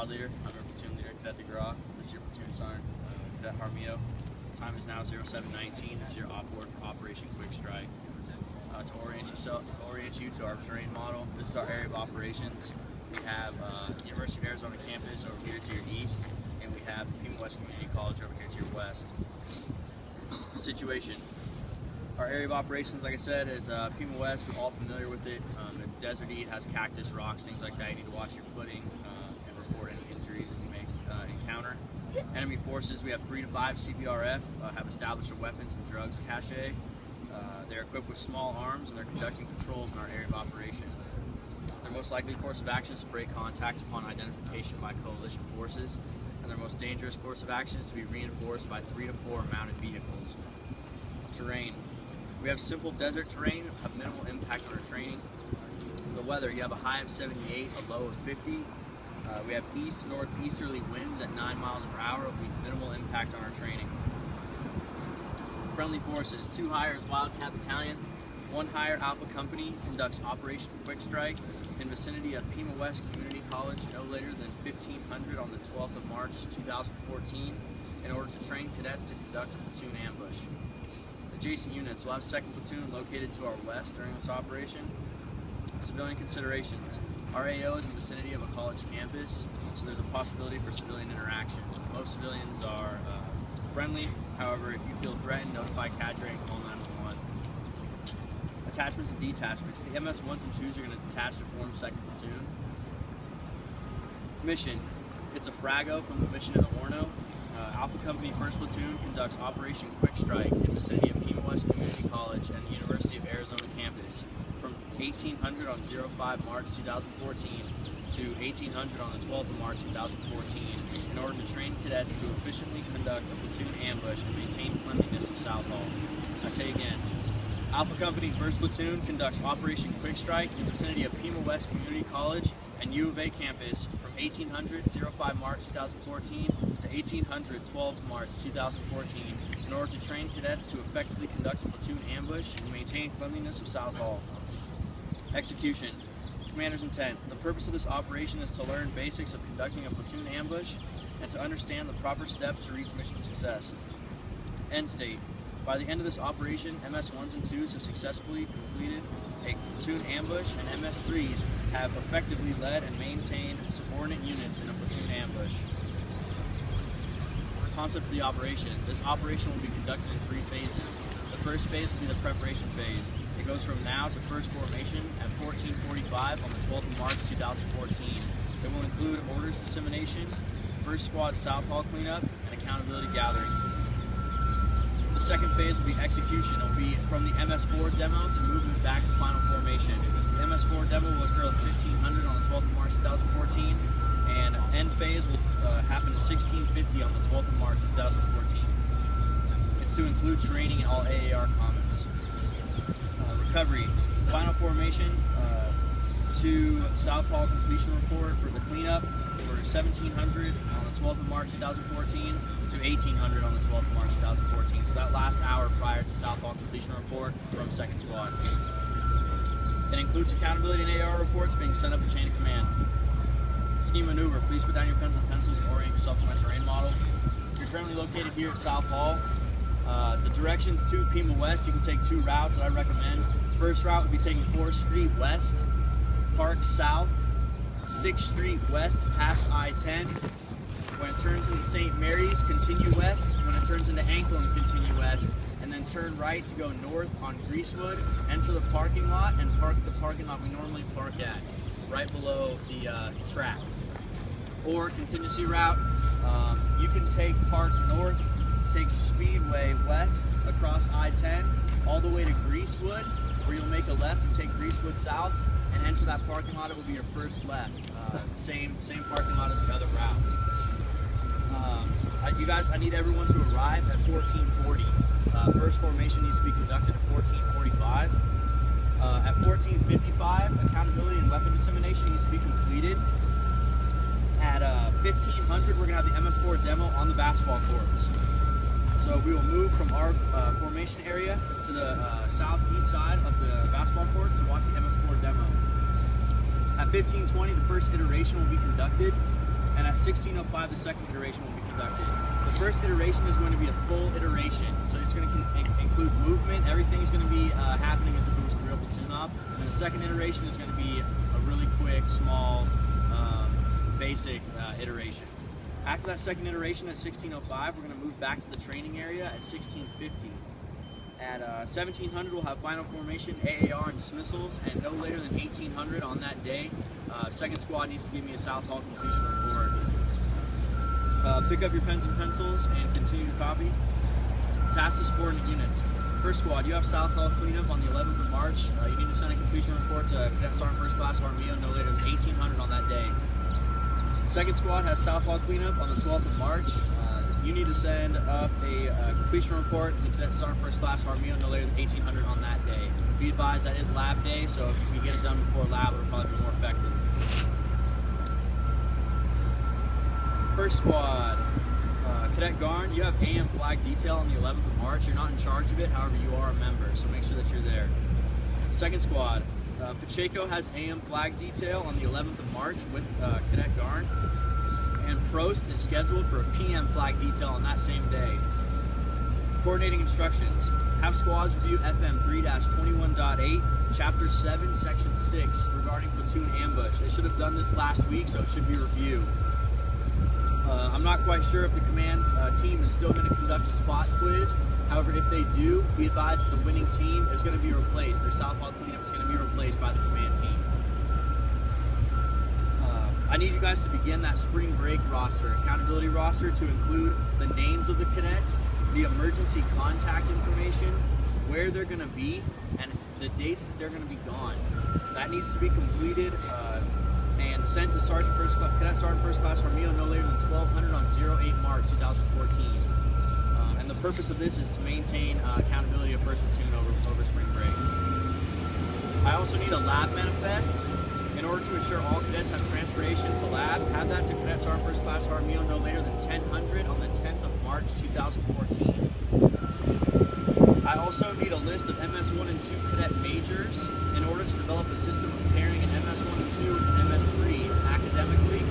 squad leader. I'm your platoon leader, Cadet DeGraw. This is your platoon sergeant, Cadet Harmio. Time is now 07:19. This is your op board for Operation Quick Strike. To orient you to our terrain model, this is our area of operations. We have University of Arizona campus over here to your east, and we have Pima West Community College over here to your west. The situation. Our area of operations, like I said, is Pima West. We're all familiar with it. It's deserty, it has cactus, rocks, things like that. You need to watch your footing and report any injuries that you may encounter. Enemy forces, we have 3 to 5 CPRF, have established a weapons and drugs cache. They're equipped with small arms and they're conducting patrols in our area of operation. Their most likely course of action is to break contact upon identification by coalition forces, and their most dangerous course of action is to be reinforced by 3 to 4 mounted vehicles. Terrain. We have simple desert terrain, have minimal impact on our training. The weather, you have a high of 78, a low of 50. We have east-northeasterly winds at 9 miles per hour. It will be minimal impact on our training. Friendly forces, 2 hires Wildcat Battalion, 1 hire Alpha Company conducts Operation Quick Strike in vicinity of Pima West Community College no later than 1500 on the 12th of March 2014 in order to train cadets to conduct a platoon ambush. Adjacent units, we'll have 2nd Platoon located to our west during this operation. Civilian considerations, our AO is in the vicinity of a college campus, so there's a possibility for civilian interaction. Most civilians are friendly. However, if you feel threatened, notify cadre and call 911. Attachments and detachments. The MS-1s and 2s are going to detach to form 2nd Platoon. Mission. It's a Frago from the mission of the Horno. Alpha Company 1st Platoon conducts Operation Quick Strike in the vicinity of Pima West Community College and the University of Arizona campus from 1800 on 05 March 2014 to 1800 on the 12th of March 2014 in order to train cadets to efficiently conduct a platoon ambush and maintain cleanliness of South Hall. I say again, Alpha Company 1st Platoon conducts Operation Quick Strike in the vicinity of Pima West Community College and U of A campus from 1800 05 March 2014 to 1800 12 March 2014 in order to train cadets to effectively conduct a platoon ambush and maintain cleanliness of South Hall. Execution. Commander's intent. The purpose of this operation is to learn basics of conducting a platoon ambush and to understand the proper steps to reach mission success. End state. By the end of this operation, MS-1s and 2s have successfully completed a platoon ambush and MS-3s have effectively led and maintained subordinate units in a platoon ambush. Concept of the operation. This operation will be conducted in 3 phases. The first phase will be the preparation phase. It goes from now to first formation at 14:45 on the 12th of March 2014. It will include orders dissemination, first squad South Hall cleanup, and accountability gathering. The second phase will be execution. It will be from the MS-4 demo to movement back to final formation. The MS-4 demo will occur at 1500 on the 12th of March 2014, and end phase will happen at 1650 on the 12th of March 2014. It's to include training in all AAR commons. Recovery. Final formation to South Hall completion report for the cleanup for 1700 on the 12th of March 2014 to 1800 on the 12th of March 2014. So that last hour prior to South Hall completion report from 2nd Squad. It includes accountability and AR reports being sent up the chain of command. Scheme maneuver. Please put down your pens and pencils and orient yourself to my terrain model. You're currently located here at South Hall. The directions to Pima West, you can take 2 routes that I recommend. First route would be taking 4th Street West, Park South, 6th Street West past I-10. When it turns into St. Mary's, continue west. When it turns into Anklin, continue west. And then turn right to go north on Greasewood, enter the parking lot, and park at the parking lot we normally park at, right below the track. Or contingency route, you can take Park North, take Speedway west across I-10 all the way to Greasewood, where you'll make a left and take Greasewood south and enter that parking lot. It will be your first left. Same parking lot as the other route. You guys, I need everyone to arrive at 1440. First formation needs to be conducted at 1445. At 1455, accountability and weapon dissemination needs to be completed. At 1500, we're going to have the MS-4 demo on the basketball courts. So we will move from our formation area to the southeast side of the basketball courts to watch the MS-4 demo. At 1520, the first iteration will be conducted, and at 1605, the second iteration will be conducted. The first iteration is going to be a full iteration, so it's going to include movement. Everything is going to be happening as if it was a real platoon op. And the second iteration is going to be a really quick, small, basic iteration. After that second iteration at 1605, we're going to move back to the training area at 1650. At 1700, we'll have final formation, AAR, and dismissals, and no later than 1800 on that day. Second squad needs to give me a South Hall completion report. Pick up your pens and pencils and continue to copy. Task to subordinate units. First squad, you have South Hall cleanup on the 11th of March. You need to send a completion report to Cadet Sergeant First Class Armillo no later than 1800 on that day. Second squad has South Hall cleanup on the 12th of March. You need to send up a completion report to Cadet Sergeant First Class Armillo no later than 1800 on that day. Be advised that is lab day, so if you can get it done before lab, it'll probably be more effective. First squad, Cadet Garn, you have AM flag detail on the 11th of March. You're not in charge of it, however you are a member, so make sure that you're there. Second squad, Pacheco has AM flag detail on the 11th of March with Cadet Garn, and Prost is scheduled for a PM flag detail on that same day. Coordinating instructions, have squads review FM 3-21.8, Chapter 7, Section 6 regarding platoon ambush. They should have done this last week, so it should be reviewed. I'm not quite sure if the command team is still going to conduct a spot quiz. However, if they do, be advised that the winning team is going to be replaced. Their South Hall cleanup is going to be replaced by the command team. I need you guys to begin that spring break roster, accountability roster, to include the names of the cadet, the emergency contact information, where they're going to be, and the dates that they're going to be gone. That needs to be completed and sent to Cadet Sergeant First Class Armillo no later than 1200 on 08 March 2014. And the purpose of this is to maintain accountability of First Platoon over spring break. I also need a lab manifest. In order to ensure all cadets have transportation to lab, have that to Cadet Sergeant First Class Armillo no later than 1000 on the 10th of March 2014. I also need a list of MS1 and 2 cadet majors in order to develop a system of pairing an MS1 and 2 with an MS3 academically,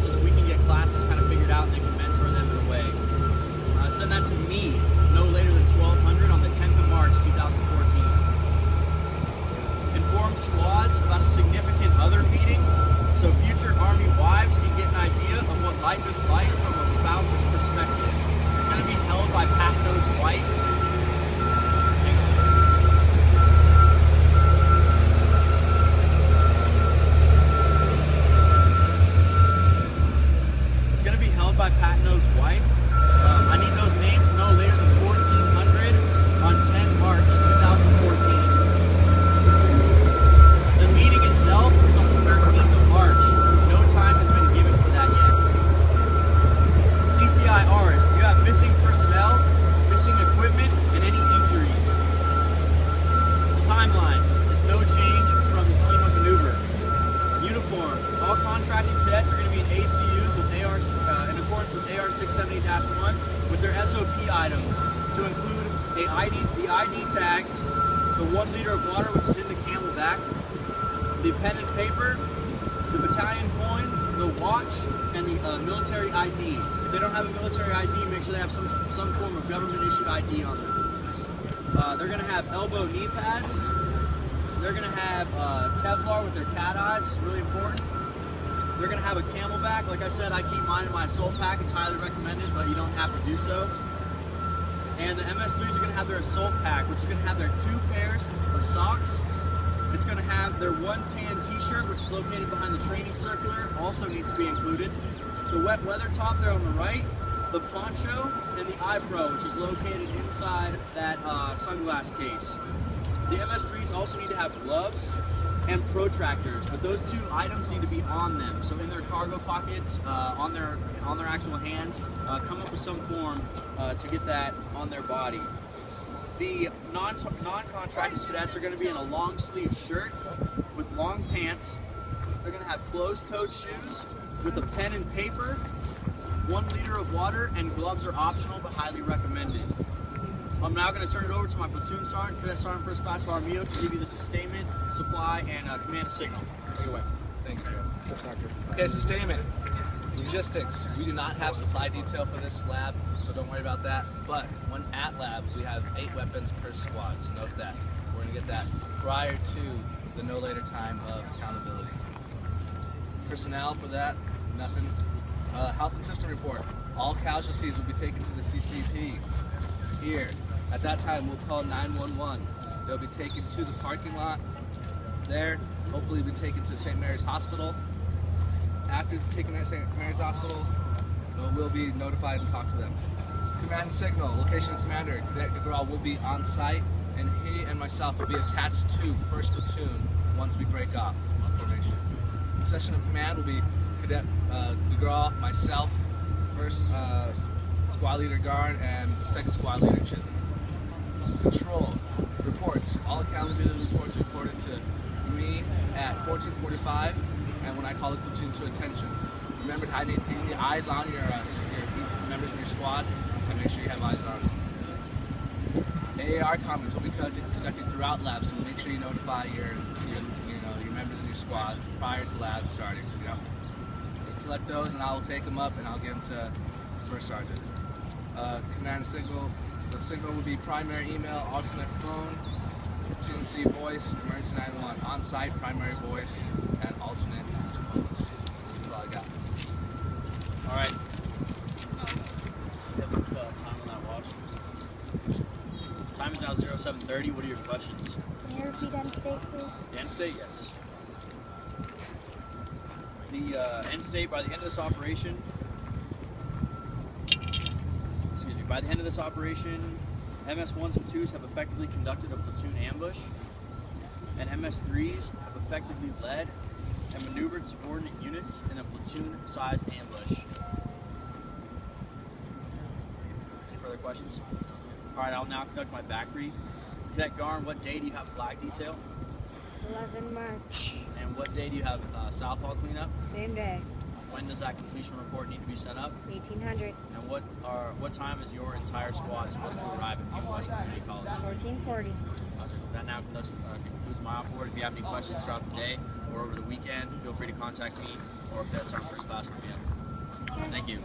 so that we can get classes kind of figured out and they can mentor them in a way. Send that to me no later than 1200 on the 10th of March 2014. Inform squads about a significant other meeting so future Army wives can get an idea of what life is like from a spouse's perspective. It's going to be held by Pat No's wife. It's going to be held by Pat No's wife. I need those names no later than 1400 on 10 March 2014. The meeting itself is on the 13th of March. No time has been given for that yet. CCIRs, you have missing personnel, missing equipment, and any injuries. Timeline is no change from the scheme of maneuver. Uniform, all contracted cadets are going to be in ACUs with in accordance with AR 670-1 with their SOP items to include the ID tags, the 1 liter of water which is in the camelback, the pen and paper, the battalion coin, the watch, and the military ID. If they don't have a military ID, make sure they have some form of government-issued ID on them. They're going to have elbow knee pads. They're going to have Kevlar with their cat eyes. It's really important. They're going to have a camelback. Like I said, I keep mine in my assault pack. It's highly recommended, but you don't have to do so. And the MS3s are going to have their assault pack, which is going to have their 2 pairs of socks. It's going to have their 1 tan t-shirt, which is located behind the training circular, also needs to be included. The wet weather top there on the right, the poncho, and the iPro, which is located inside that sunglass case. The MS3s also need to have gloves and protractors, but those 2 items need to be on them. So in their cargo pockets, on their actual hands, come up with some form to get that on their body. The non-contracted cadets are going to be in a long sleeve shirt with long pants. They're going to have closed-toed shoes with a pen and paper, 1 liter of water, and gloves are optional but highly recommended. I'm now going to turn it over to my platoon sergeant, Cadet Sergeant First Class Armillo, to give you the sustainment, supply, and command a signal. Take it away. Thank you, Joe. Okay, sustainment. Logistics. We do not have supply detail for this lab, so don't worry about that. But when at lab, we have 8 weapons per squad, so note that. We're going to get that prior to the no later time of accountability. Personnel for that, nothing. Health and system report. All casualties will be taken to the CCP here. At that time, we'll call 911. They'll be taken to the parking lot there. Hopefully, be taken to St. Mary's Hospital. After taking at St. Mary's Hospital, we'll be notified and talk to them. Command and signal. Location commander, Cadet DeGraw, will be on site, and he and myself will be attached to 1st Platoon once we break off formation. The session of command will be Cadet DeGraw, myself, 1st Squad Leader Garn, and 2nd Squad Leader Chisholm. Control. Reports. All accountability reports reported to me at 14:45, and when I call the platoon to attention. Remember, I need eyes on your members of your squad, and make sure you have eyes on them. AAR comments will be conducted throughout labs, so make sure you notify your members of your squads prior to lab starting. Collect those, and I will take them up, and I'll give them to First Sergeant. Command signal. The signal will be primary email, alternate phone, contingency voice, emergency 911, on-site primary voice, and alternate phone. That's all I got. All right. You have time on that watch. Time is now 07:30. What are your questions? Can you repeat end state, please? The end state, yes. The end state by the end of this operation. By the end of this operation, MS-1s and 2s have effectively conducted a platoon ambush, and MS-3s have effectively led and maneuvered subordinate units in a platoon-sized ambush. Any further questions? All right, I'll now conduct my back read. Cadet Garn, what day do you have flag detail? 11 March. And what day do you have South Hall cleanup? Same day. When does that completion report need to be sent up? 1800. And what time is your entire squad supposed to arrive at New West Community College? 1440. That now concludes my report. If you have any questions throughout the day or over the weekend, feel free to contact me or if that's our first class with you. Thank you.